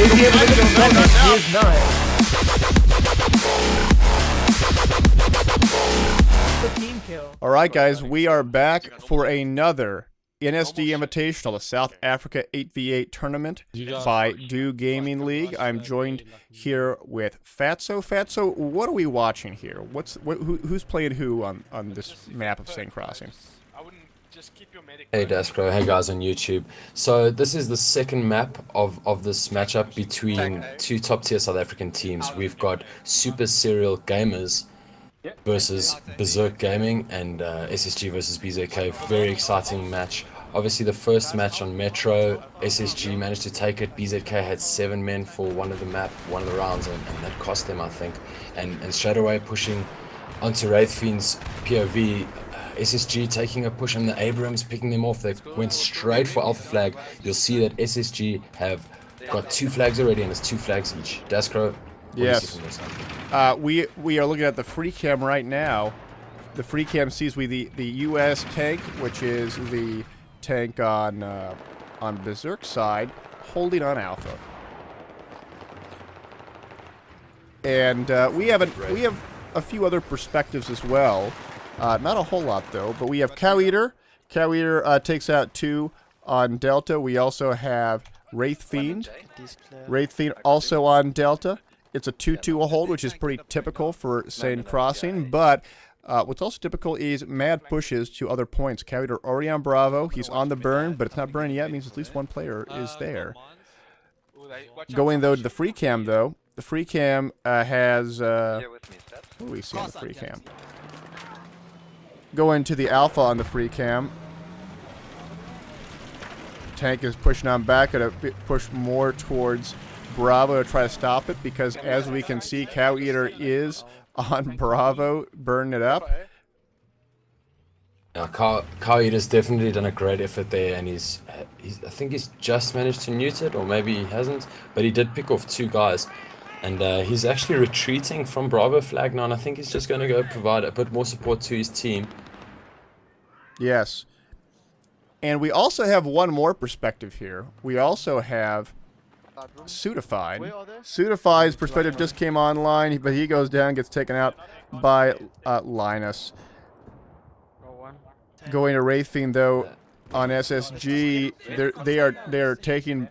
is not. Team kill. All right, guys, we are back for another NSD Invitational, the South Africa 8v8 tournament by Do Gaming League. I'm joined here with Fatso. Fatso, what are we watching here? Who's playing who on this map of Seine Crossing? Hey daskro, hey guys on YouTube. So this is the second map of this matchup between two top tier South African teams. We've got Super Serial Gamers versus Berzerk Gaming and SSG versus BZK. Very exciting match. Obviously the first match on Metro, SSG managed to take it. BZK had 7 men for one of the rounds and that cost them, I think. And straight away pushing onto Wraithfiend's POV. SSG taking a push on the Abrams, picking them off. They went straight for Alpha Flag. You'll see that SSG have got 2 flags already, and it's 2 flags each. Daskro, yes. We are looking at the free cam right now. The free cam sees the US tank, which is the tank on Berzerk's side, holding on Alpha. And we have a few other perspectives as well. Not a whole lot, though, but we have Cow Eater. Cow Eater takes out 2 on Delta. We also have Wraithfiend. Wraithfiend also on Delta. It's a 2-2 hold, which is pretty typical for Seine Crossing, but what's also typical is mad pushes to other points. Cow Eater already on Bravo. He's on the burn, but it's not burning yet. It means at least one player is there. Going, though, to the free cam, though. The free cam has... what do we see on the free cam? Going to the Alpha on the free cam. Tank is pushing on back. Gonna push more towards Bravo to try to stop it because, as we can see, Cow Eater is on Bravo, burning it up. Yeah, Cow Eater's definitely done a great effort there, and I think he's just managed to newt it, or maybe he hasn't, but he did pick off 2 guys. And he's actually retreating from Bravo flag now, and I think he's just going to go provide a bit more support to his team. Yes. And we also have one more perspective here. We also have Suitified. Suitified's perspective just came online, but he goes down, gets taken out by Linus. Going to Wraithfiend, though, on SSG, they are taking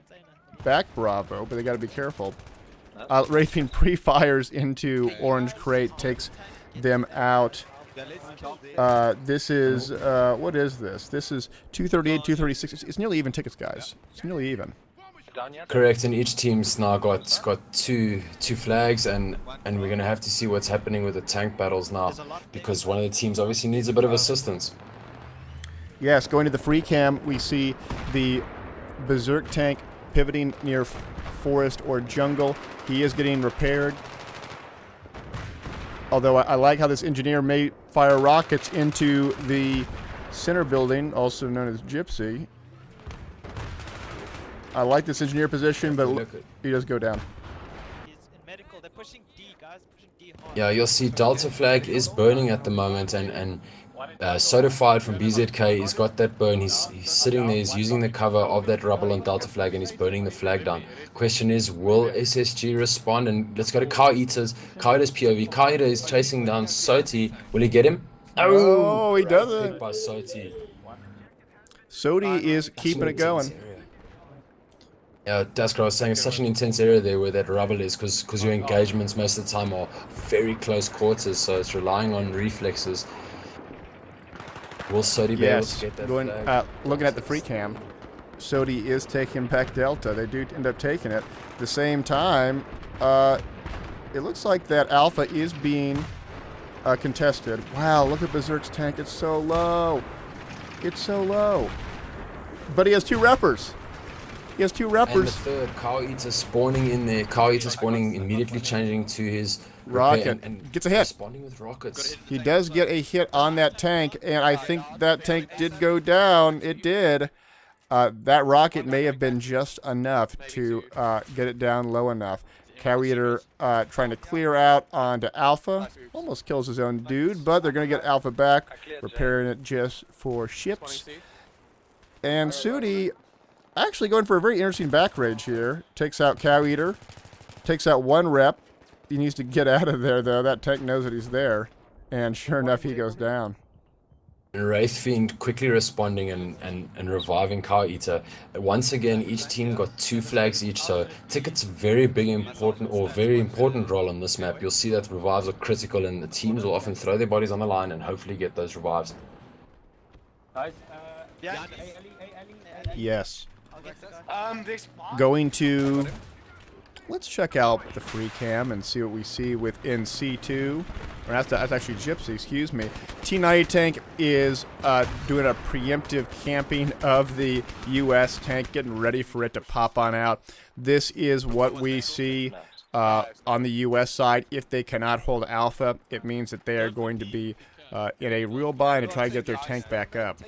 back Bravo, but they got to be careful. Wraithfiend pre-fires into Orange Crate, takes them out. This is, what is this? This is 238, 236. It's nearly even tickets, guys. It's nearly even. Correct, and each team's now got two flags, and we're going to have to see what's happening with the tank battles now, because one of the teams obviously needs a bit of assistance. Yes, going to the free cam, we see the Berzerk tank pivoting near forest or jungle. He is getting repaired. Although I like how this engineer may fire rockets into the center building, also known as Gypsy. I like this engineer position, but he does go down. Yeah, you'll see Delta flag is burning at the moment, and Certified from BZK, he's got that burn. He's sitting there, he's using the cover of that rubble on Delta flag, and he's burning the flag down. Question is, will SSG respond? And let's go to Cow Eater's POV. Cow Eater is chasing down Soti. Will he get him? Oh, he doesn't. By Soti. Soti is keeping it going. Yeah, Daskro, I was saying it's such an intense area there where that rubble is, because your engagements most of the time are very close quarters, so it's relying on reflexes. Will Soti be able to get that flag? Looking at the free cam, Soti is taking back Delta. They do end up taking it. At the same time, it looks like that Alpha is being contested. Wow, look at Berzerk's tank. It's so low. It's so low. But he has 2 reppers. He has 2 reppers. And the third, Cow Eater spawning in there. Cow Eater spawning, immediately changing to his rocket. And gets a hit. Responding with rockets. He does get a hit on that tank, and I think that tank did go down. It did. That rocket may have been just enough to get it down low enough. Cow Eater trying to clear out onto Alpha. Almost kills his own dude, but they're going to get Alpha back, repairing it just for ships. And Sudi actually going for a very interesting back rage here. Takes out Cow Eater. Takes out one rep. He needs to get out of there, though. That tank knows that he's there. And sure enough, he goes down. Wraith Fiend quickly responding and reviving Cow Eater. Once again, each team got 2 flags each, so Ticket's very important role on this map. You'll see that revives are critical, and the teams will often throw their bodies on the line and hopefully get those revives. Yes. Going to... Let's check out the free cam and see what we see within C2. Or that's actually Gypsy, excuse me. T90 tank is doing a preemptive camping of the US tank, getting ready for it to pop on out. This is what we see on the US side. If they cannot hold Alpha, it means that they are going to be in a real bind to try to get their tank back up.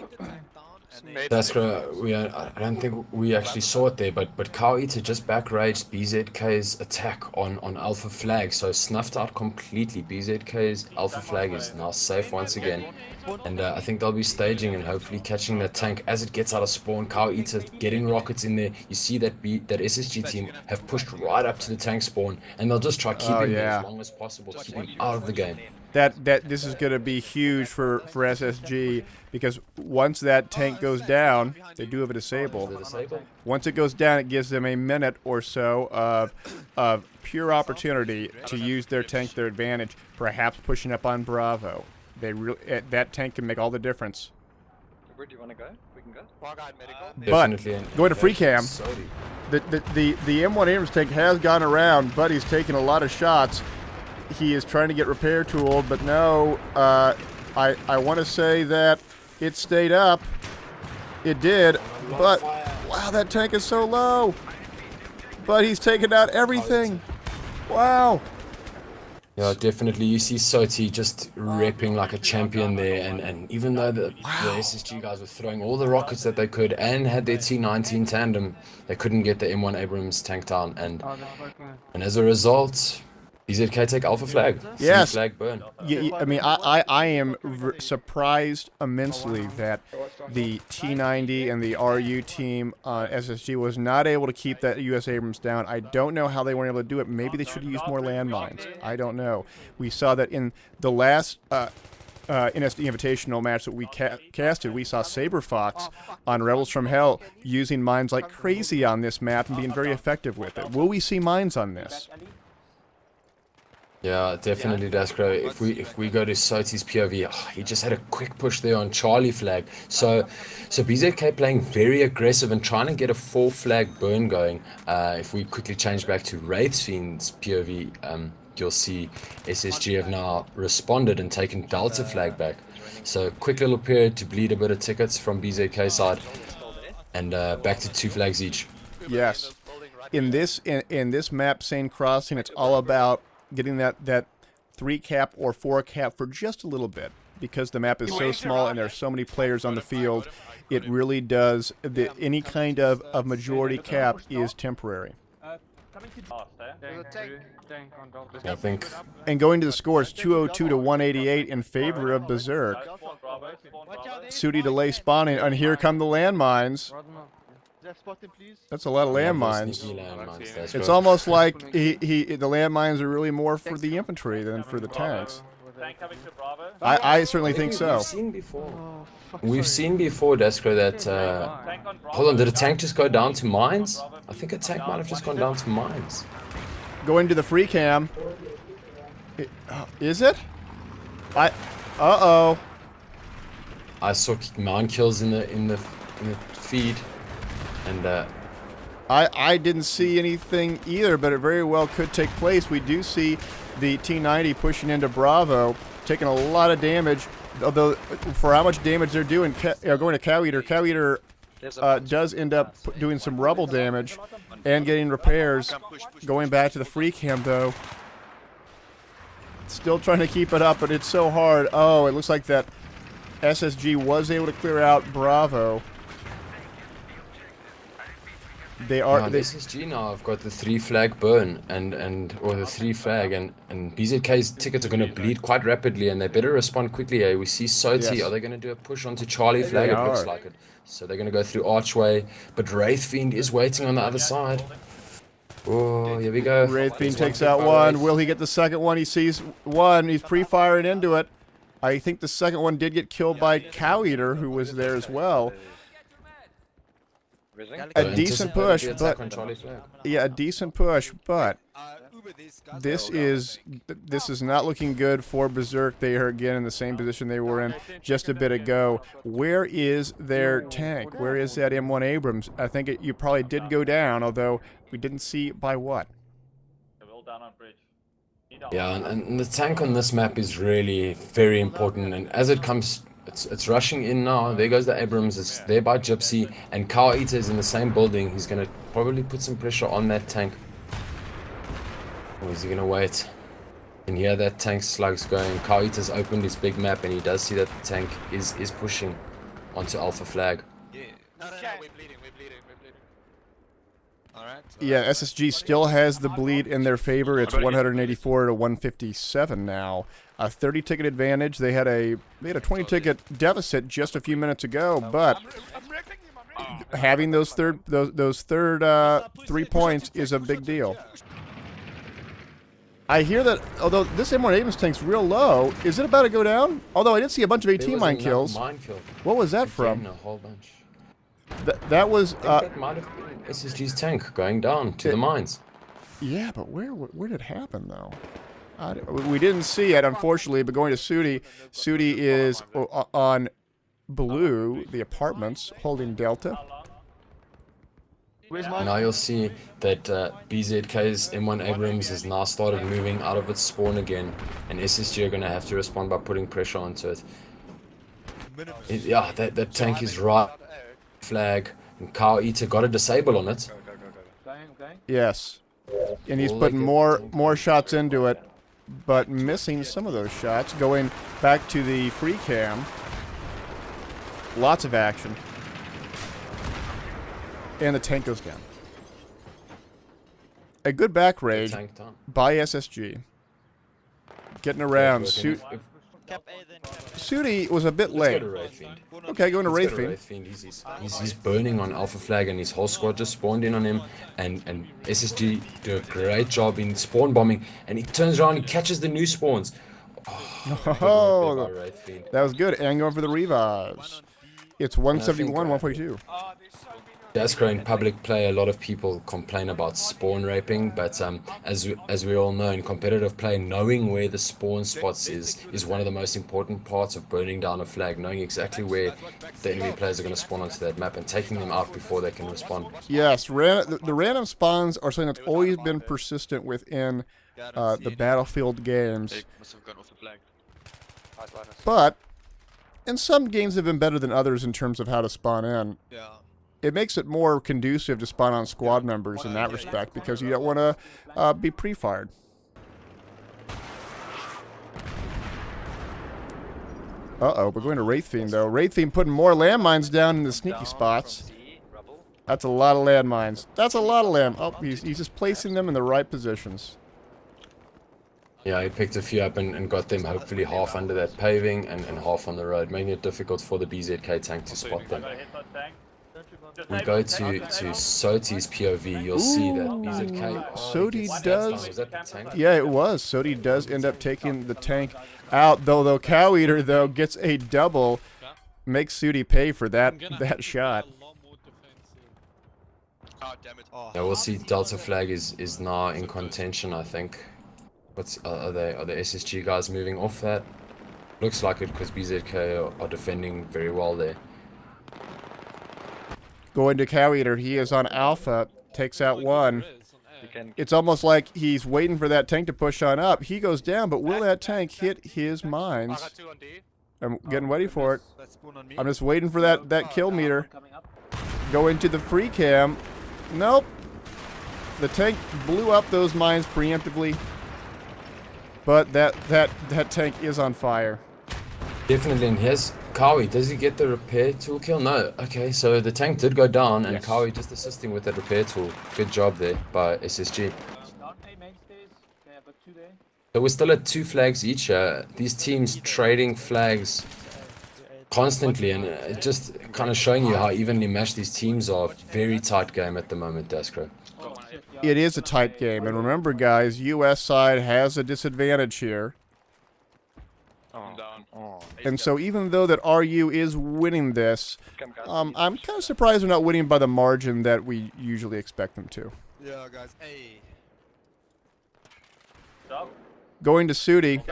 Daskro, I don't think we actually saw it there, but Cow Eater just back raged BZK's attack on Alpha Flag, so snuffed out completely. BZK's Alpha Flag is now safe once again, and I think they'll be staging and hopefully catching that tank as it gets out of spawn. Cow Eater getting rockets in there. You see that SSG team have pushed right up to the tank spawn, and they'll just try keeping him as long as possible, keep him out of the game. This is going to be huge for SSG, because once that tank goes down, they do have a disable. Once it goes down, it gives them a minute or so of pure opportunity to use their tank to their advantage, perhaps pushing up on Bravo. That tank can make all the difference. Where do you want to go? We can go. But going to free cam, the M1 Abrams tank has gone around, but he's taken a lot of shots. He is trying to get repair tooled, but no, I want to say that it stayed up. It did, but wow, that tank is so low. But he's taken out everything. Wow. Yeah, definitely. You see Soti just repping like a champion there, and even though the SSG guys were throwing all the rockets that they could and had their T19 tandem, they couldn't get the M1 Abrams tank down, and as a result, BZK take Alpha Flag. Yes. Flag burn. Yeah, I mean, I am surprised immensely that the T90 and the RU team on SSG was not able to keep that US Abrams down. I don't know how they weren't able to do it. Maybe they should have used more landmines. I don't know. We saw that in the last NSD Invitational match that we casted. We saw Saber Fox on Rebels from Hell using mines like crazy on this map and being very effective with it. Will we see mines on this? Yeah, definitely, Daskro. If we go to Soti's POV, he just had a quick push there on Charlie Flag. So BZK playing very aggressive and trying to get a 4 flag burn going. If we quickly change back to Wraith Fiend's POV, you'll see SSG have now responded and taken Delta Flag back. So quick little period to bleed a bit of tickets from BZK side, and back to 2 flags each. Yes. In this map, Seine Crossing, it's all about getting that 3 cap or 4 cap for just a little bit, because the map is so small and there are so many players on the field. It really does, any kind of majority cap is temporary. I think. And going to the scores, 202 to 188 in favor of Berzerk. Sudi delay spawning, and here come the landmines. That's a lot of landmines. It's almost like the landmines are really more for the infantry than for the tanks. I certainly think so. We've seen before, Daskro, that... hold on, did a tank just go down to mines? I think a tank might have just gone down to mines. Going to the free cam. Is it? Uh-oh. I saw mine kills in the feed. And I didn't see anything either, but it very well could take place. We do see the T90 pushing into Bravo, taking a lot of damage. Although for how much damage they're doing, going to Cow Eater. Cow Eater does end up doing some rubble damage and getting repairs. Going back to the free cam though, still trying to keep it up, but it's so hard. Oh, it looks like that SSG was able to clear out Bravo. They are. Yeah, They, SSG now I've got the 3 flag burn or the 3 flag and BZK's tickets are gonna bleed quite rapidly and they better respond quickly. Eh? We see Soti, Yes. are they gonna do a push onto Charlie flag? They It looks are. like it. So they're gonna go through Archway, but Wraithfiend is waiting on the other side. Oh, here we go. Wraithfiend There's takes hit out by one. Wraith. Will he get the second one? He sees one. He's pre-firing into it. I think the second one did get killed by Cow Eater, who was there as well. A So decent anticipate push, the attack but on Charlie flag. yeah, a decent push, but this is not looking good for Berzerk. They are again in the same position they were in just a bit ago. Where is their tank? Where is that M1 Abrams? I think you probably did go down, although we didn't see by what. Yeah, and the tank on this map is really very important. And as it comes, it's rushing in now. There goes the Abrams. It's there by Gypsy, and Cow Eater is in the same building. He's gonna probably put some pressure on that tank. Or is he gonna wait? And here that tank slug's going. Cow Eater's opened his big map, and he does see that the tank is pushing onto Alpha flag. Yeah. No, we're bleeding. Alright. Yeah, SSG still has the bleed in their favor. It's 184 to 157 now. A 30 ticket advantage. They had a 20 ticket deficit just a few minutes ago, but having those third 3 points is a big deal. I hear that although this M1 Abrams tank's real low, is it about to go down? Although I did see a bunch of 18 mine kills. Mine kill. What was that from? A whole bunch. That was That might have been SSG's tank going down to the mines. yeah, but where did it happen though? We didn't see it, unfortunately, but going to Sudi. Sudi is on blue, the apartments, holding Delta. Now you'll see that BZK's M1 Abrams has now started moving out of its spawn again, and SSG are going to have to respond by putting pressure onto it. Yeah, that tank is right. Flag, and Cow Eater got a disable on it. Yes, and he's All putting they more shots into it, but missing some of those shots. Going back to the free cam, lots of action, and the tank goes down. A good back raid Tank down. by SSG. Getting around. Sudi was a bit Let's late. go to Wraithfiend. Okay, going to Let's go to Wraithfiend. Wraithfiend. He's burning on Alpha Flag, and his whole squad just spawned in on him. And SSG do a great job in spawn bombing. And he turns around, he catches the new spawns. Oh, that was good. And going for the revives. It's 171, 142. Daskro in public play, a lot of people complain about spawn raping, but as we all know, in competitive play, knowing where the spawn spots is one of the most important parts of burning down a flag. Knowing exactly where the enemy players are going to spawn onto that map and taking them out before they can respond. Yes, the random spawns are something that's always been persistent within the Battlefield games. But in some games have been better than others in terms of how to spawn in. Yeah. It makes it more conducive to spawn on squad members in that respect because you don't want to be pre-fired. Uh-oh, we're going to Wraithfiend, though. Wraithfiend putting more landmines down in the sneaky spots. That's a lot of landmines. That's a lot of land. Oh, he's just placing them in the right positions. Yeah, he picked a few up and got them hopefully half under that paving and half on the road, making it difficult for the BZK tank to spot them. We go to Soti's POV, you'll see that BZK... Soti does... Was that the tank? Yeah, it was. Soti does end up taking the tank out, though Cow Eater, though, gets a double. Makes Soti pay for that shot. Yeah, we'll see Delta Flag is now in contention, I think. Are the SSG guys moving off that? Looks like it because BZK are defending very well there. Going to Cow Eater, he is on Alpha, takes out one. It's almost like he's waiting for that tank to push on up. He goes down, but will that tank hit his mines? I'm getting ready for it. I'm just waiting for that kill meter. Go into the free cam. Nope. The tank blew up those mines preemptively. But that tank is on fire. Definitely, and here's Kawi, does he get the repair tool kill? No. Okay, so the tank did go down, and Yes. Kawi just assisting with that repair tool. Good job there by SSG. So we're still at 2 flags each. These teams trading flags constantly, and it just kind of showing you how evenly matched these teams are. Very tight game at the moment, Daskro. It is a tight game, and remember, guys, U.S. side has a disadvantage here. And so even though that RU is winning this, I'm kind of surprised they're not winning by the margin that we usually expect them to. Yeah, guys. Hey. Going to Sudi.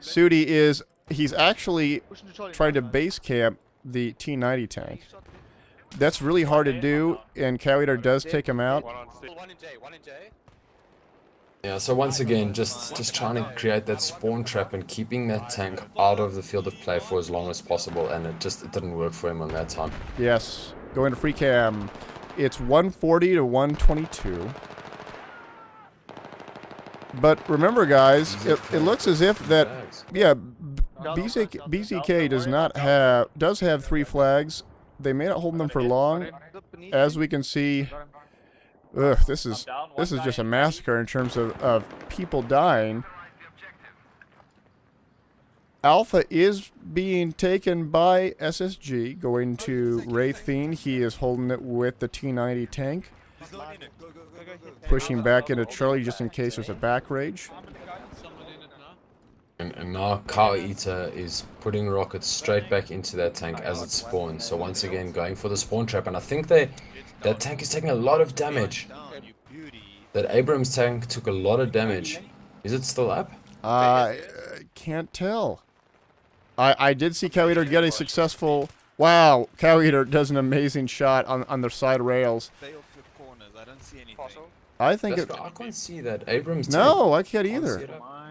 Sudi he's actually trying to base camp the T90 tank. That's really hard to do, and Cowleader does take him out. One in J. Yeah, so once again, just trying to create that spawn trap and keeping that tank out of the field of play for as long as possible, and it didn't work for him on that time. Yes, going to free cam. It's 140 to 122. But remember, guys, it looks as if that, yeah, BZK does have 3 flags. They may not hold them for long. As we can see, this is just a massacre in terms of people dying. Alpha is being taken by SSG, going to Wraith Fiend. He is holding it with the T90 tank. Pushing back into Charlie just in case there's a back rage. And now Cow Eater is putting rockets straight back into that tank as it spawns. So once again, going for the spawn trap. And I think that tank is taking a lot of damage. That Abrams tank took a lot of damage. Is it still up? I can't tell. I did see Cow Eater get a successful... Wow, Cow Eater does an amazing shot on their side rails. I don't see anything. I think it... I can't see that Abrams No, I tank. can't either.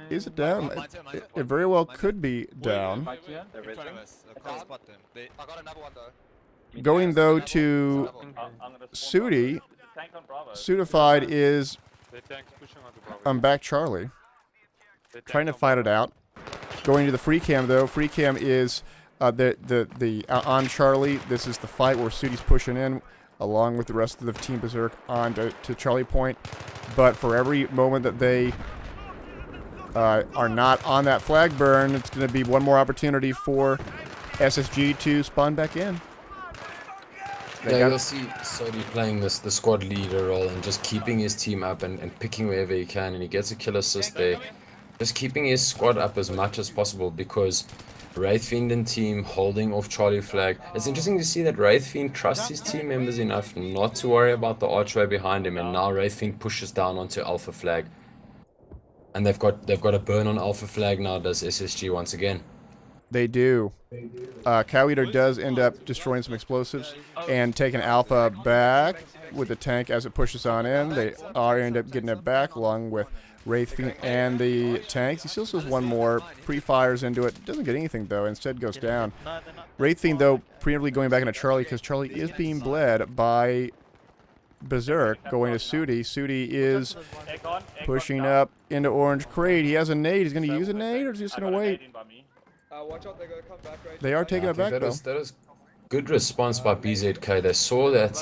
Is it down? It very well could be down. In front of us. I can't spot them. I got another one though. Going though to Sudi. Sudified is on back Charlie. Trying to fight it out. Going to the free cam though. Free cam is the on Charlie. This is the fight where Sudi's pushing in along with the rest of the team Berzerk on to Charlie Point. But for every moment that they are not on that flag burn, it's going to be one more opportunity for SSG to spawn back in. Yeah, you'll see Sodi playing the squad leader role and just keeping his team up and picking wherever he can, and he gets a kill assist there. Just keeping his squad up as much as possible because Wraithfiend and team holding off Charlie flag. It's interesting to see that Wraithfiend trusts his team members enough not to worry about the archway behind him, and now Wraithfiend pushes down onto Alpha flag. And they've got a burn on Alpha flag now, does SSG once again. They do. Cow Eater does end up destroying some explosives and taking Alpha back with the tank as it pushes on in. They end up getting it back along with Wraithfiend and the tanks. He still has one more. Pre-fires into it. Doesn't get anything though. Instead goes down. Wraithfiend though preemptively going back into Charlie because Charlie is being bled by Berzerk going to Sudi. Sudi is pushing up into Orange Crate. He has a nade. He's going to use a nade or is he just going to wait? Watch out, they're gonna come back right. They are taking it back though. That is good response by BZK. They saw that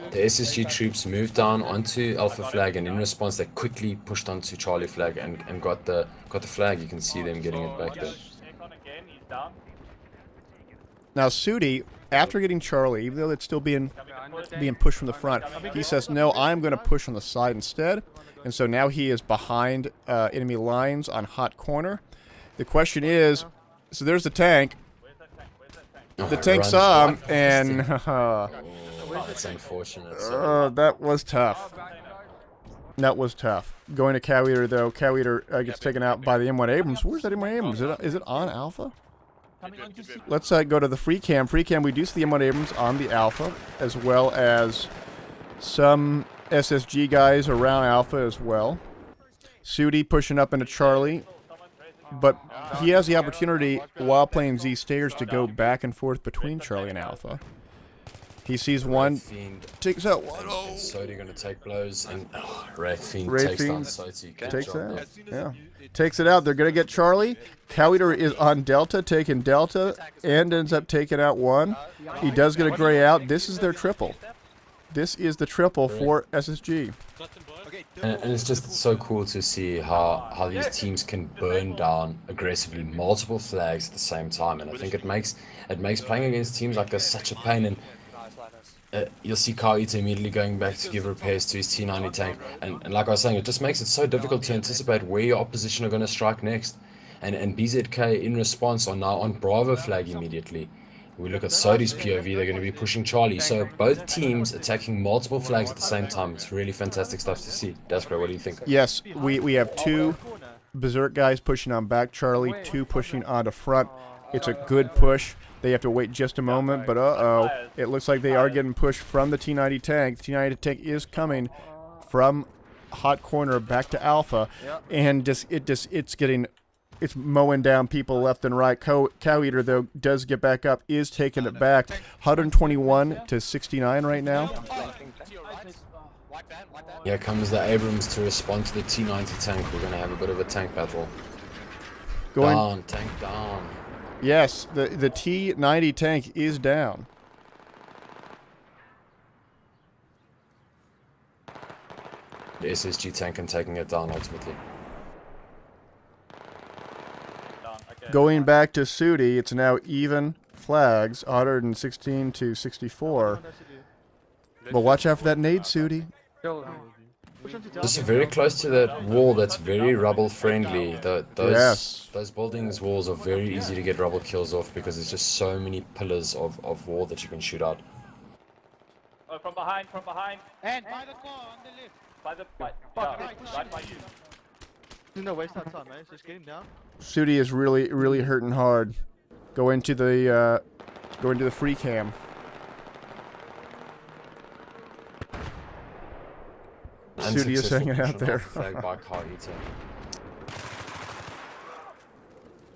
the SSG troops moved down onto Alpha flag, and in response they quickly pushed onto Charlie flag and got the flag. You can see them getting it back there. Now Sudi, after getting Charlie, even though it's still being pushed from the front, he says, no, I'm going to push on the side instead. And so now he is behind enemy lines on hot corner. The question is, so there's the tank. The tank saw him, and That's unfortunate. that was tough. That was tough. Going to Cow Eater, though. Cow Eater gets taken out by the M1 Abrams. Where's that M1 Abrams? Is it on Alpha? Let's go to the free cam. Free cam, we do see the M1 Abrams on the Alpha, as well as some SSG guys around Alpha as well. Sudi pushing up into Charlie. But he has the opportunity, while playing Z Stairs, to go back and forth between Charlie and Alpha. He sees one, Fiend takes out one. and Oh, Sodi gonna take blows, and Ray Fiend Ray takes down Fiend Soti. Good takes job, it man. out. Yeah, takes it out. They're gonna get Charlie. Cow Eater is on Delta, taking Delta, and ends up taking out one. He does get a gray out. This is their triple. This is the triple for SSG. And it's just so cool to see how these teams can burn down aggressively multiple flags at the same time, and I think it makes playing against teams like this such a pain. And you'll see Kyle Ita immediately going back to give repairs to his T90 tank, and like I was saying, it just makes it so difficult to anticipate where your opposition are going to strike next. And BZK in response are now on Bravo flag immediately. We look at Sodi's POV, they're going to be pushing Charlie. So both teams attacking multiple flags at the same time. It's really fantastic stuff to see. Daskro, what do you think? Yes, we have two Berzerk guys pushing on back Charlie, two pushing onto front. It's a good push. They have to wait just a moment, but it looks like they are getting pushed from the T90 tank. The T90 tank is coming from hot corner back to alpha, and it's mowing down people left and right. Cow Eater, though, does get back up, is taking it back. 121 to 69 right now. Here comes the Abrams to respond to the T90 tank. We're going to have a bit of a tank battle. Down, tank down. Yes, the T90 tank is down. The SSG tank and taking it down ultimately. Going back to Sudi, it's now even flags, 116 to 64. But watch out for that nade, Sudi. This is very close to that wall that's very rubble friendly. Those buildings walls are very easy to get rubble kills off because there's just so many pillars of wall that you can shoot out. Oh, from behind. And by the car on the left. Right by you. There's no waste of time, man. Just get him down. Sudi is really hurting hard. Go into the free cam. Sudi is hanging out there.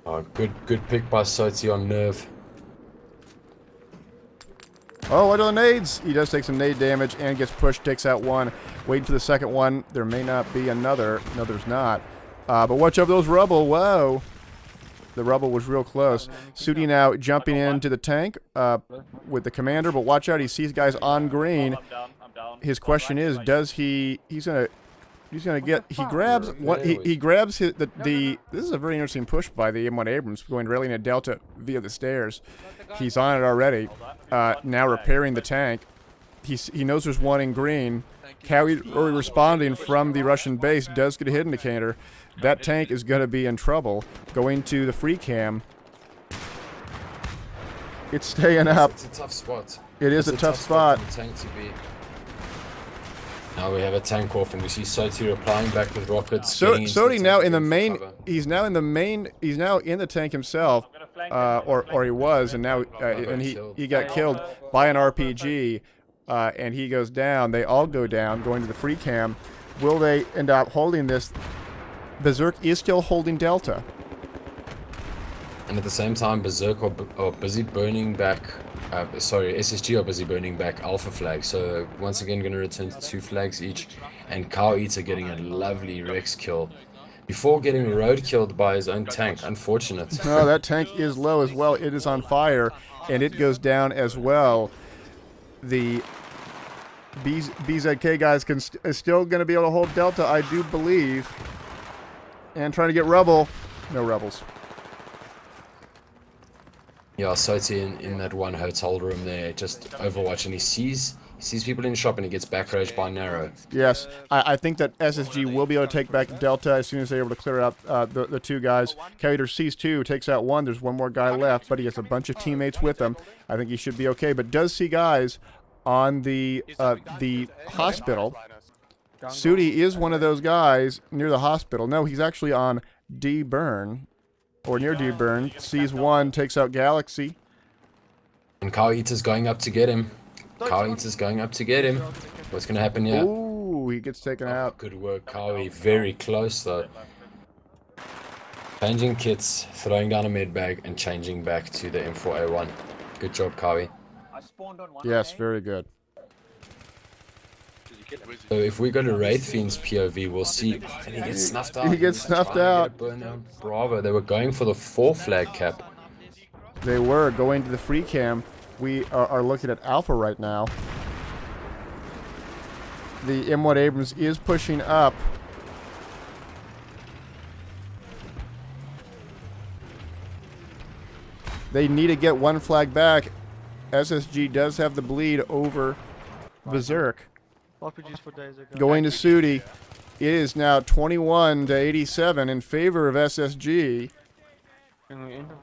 Oh, good pick by Soti on nerve. Oh, what are the nades? He does take some nade damage and gets pushed, takes out one. Waiting for the second one. There may not be another. No, there's not. But watch out for those rubble. Whoa. The rubble was real close. Sudi now jumping into the tank with the commander, but watch out. He sees guys on green. His question is, does he's gonna get, he grabs what he grabs his, this is a very interesting push by the M1 Abrams going railing a Delta via the stairs. He's on it already. Now repairing the tank. He knows there's one in green. Cowie responding from the Russian base does get a hit indicator. That tank is going to be in trouble. Going to the free cam. It's staying up. It's a tough spot. It is a tough spot. For the tank to be. Now we have a tank off, and we see Soti replying back with rockets. Soti now in the main. He's now in the main. He's now in the tank himself, or he was, and now and he got killed by an RPG, and he goes down. They all go down, going to the free cam. Will they end up holding this? Berzerk is still holding Delta. And at the same time, Berzerk are busy burning back. SSG are busy burning back alpha flags. So once again, going to return to 2 flags each. And Cow Eater getting a lovely Rex kill before getting road killed by his own tank. Unfortunate. No, that tank is low as well. It is on fire, and it goes down as well. The BZK guys is still going to be able to hold Delta, I do believe. And trying to get rubble. No rebels. Yeah, Soti in that one hotel room there, just overwatching. He sees people in the shop and he gets back raged by Narrow. Yes, I think that SSG will be able to take back Delta as soon as they're able to clear out the 2 guys. Cater sees 2, takes out 1. There's 1 more guy left, but he has a bunch of teammates with him. I think he should be okay, but does see guys on the hospital. Sudi is one of those guys near the hospital. No, he's actually on D-Burn, or near D-Burn. Sees 1, takes out Galaxy. And Cow Eater's going up to get him. Cow Eater's going up to get him. What's going to happen here? Ooh, he gets taken out. Good work, Cowie. Very close, though. Changing kits, throwing down a med bag, and changing back to the M4A1. Good job, Cowie. spawned on one. Yes, eh? very good. Did you kill him? So if we go to Wraith Fiend's POV, we'll see. Oh, and he gets snuffed out. He gets was trying snuffed to get a out. burnout. Bravo. They were going for the 4 flag cap. They were going to the free cam. We are looking at Alpha right now. The M1 Abrams is pushing up. They need to get 1 flag back. SSG does have the bleed over Berzerk. RPGs for days ago. Going to Sudi. It is now 21 to 87 in favor of SSG.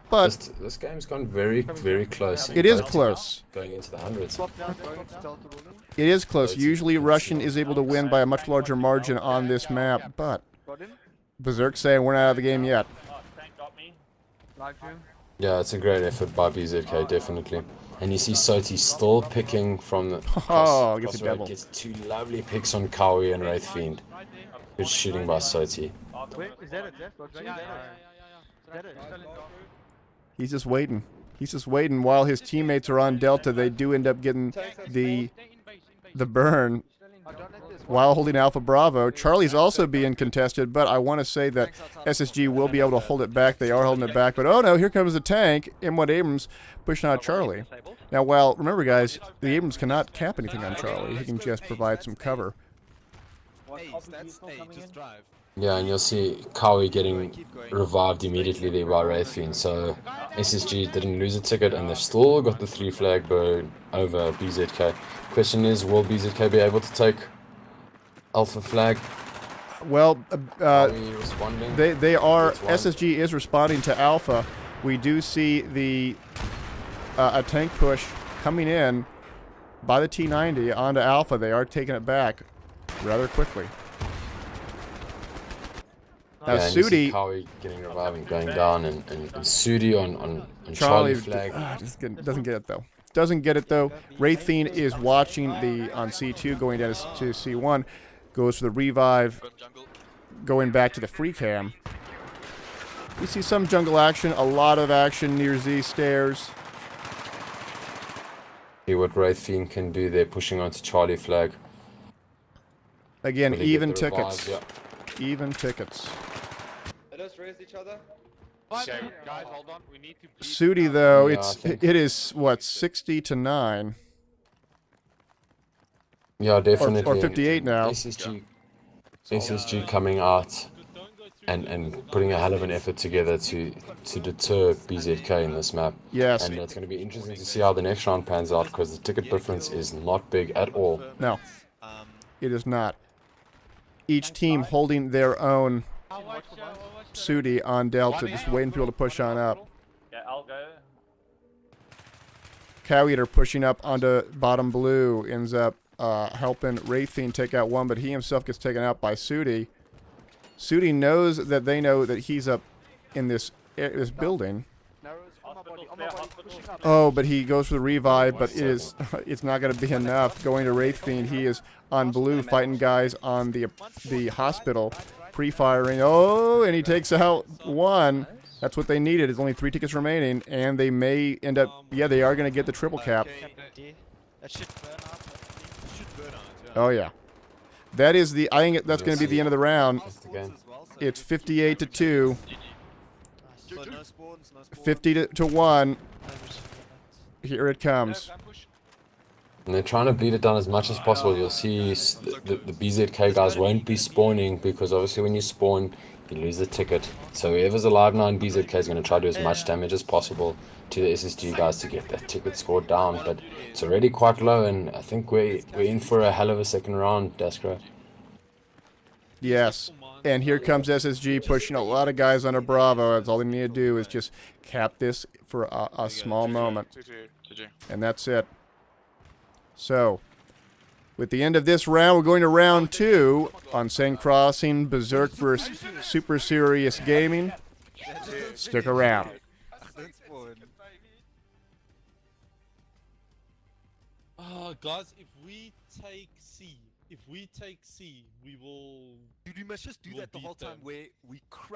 But This game's gone very, very close. it is close. Going into the hundreds. Swap down, going to Delta ruling. It is close. Usually Russian is able to win by a much larger margin on this map, but Got him. Berserk saying we're not out of the game yet. Oh, tank got me. Like him. Yeah, it's a great effort by BZK, definitely. And you see Soti still picking from the Oh, gets a crossroad. double. Gets 2 lovely picks on Kawi and Wraith Fiend. Good shooting by Soti. Wait, is that it, Zef? Is that it? He's just waiting. He's just waiting while his teammates are on Delta. They do end up getting the burn while holding Alpha Bravo. Charlie's also being contested, but I want to say that SSG will be able to hold it back. They are holding it back, but oh no, here comes the tank. M1 Abrams pushing out Charlie. Now, while, remember guys, the Abrams cannot cap anything on Charlie. He can just provide some cover. Just drive. Yeah, and you'll see Kawi getting revived immediately there by Wraith Fiend. So SSG didn't lose a ticket, and they've still got the 3 flag burn over BZK. Question is, will BZK be able to take Alpha flag? Well, Are we responding? they are. It's one. SSG is responding to Alpha. We do see the a tank push coming in by the T90 onto Alpha. They are taking it back rather quickly. Now, Yeah, and you see Sudi, Kawi getting revived and going down, and Sudi on Charlie Charlie flag. doesn't get it though. Doesn't get it though. Wraith Fiend is watching the on C2 going down to C1. Goes for the revive. Going back to the free cam. We see some jungle action. A lot of action near Z stairs. See what Wraith Fiend can do there, pushing onto Charlie flag. Again, Will they get even the revive? tickets. Yeah. Even tickets. Let us raise each other. Okay, guys, hold on. We need to bleed. Sudi though, Yeah, I think- it is what 60 to 9. Yeah, definitely. Or 58 now. SSG coming out and putting a hell of an effort together to deter BZK in this map. Yes. And it's going to be interesting to see how the next round pans out, because the ticket difference is not big at all. No, it is not. Each team holding their own Sudi on Delta, just waiting for people to push on up. Yeah, I'll go. Cow Eater pushing up onto bottom blue, ends up helping Wraith Fiend take out one, but he himself gets taken out by Sudi. Sudi knows that they know that he's up in this building. Oh, but he goes for the revive, but it's not going to be enough. Going to Wraith Fiend, he is on blue fighting guys on the hospital, pre-firing. Oh, and he takes out one. That's what they needed. There's only 3 tickets remaining, and they may end up. Yeah, they are going to get the triple cap. That should burn out. Oh yeah, that is the. I think that's going to be the end of the round. That's the game. It's 58 to 2. 50 to 1. Here it comes. And they're trying to bleed it down as much as possible. You'll see the BZK guys won't be spawning, because obviously when you spawn, you lose the ticket. So whoever's alive now in BZK is going to try to do as much damage as possible to the SSG guys to get that ticket scored down. But it's already quite low, and I think we're in for a hell of a second round, daskro. Yes. And here comes SSG pushing a lot of guys under Bravo. That's all they need to do is just cap this for a small moment. And that's it. So, with the end of this round, we're going to round 2 on Seine Crossing, Berzerk versus Super Serious Gaming. Stick around. Guys, if we take C, we will. Dude, we must just do We'll that the beat whole time them. where we crash.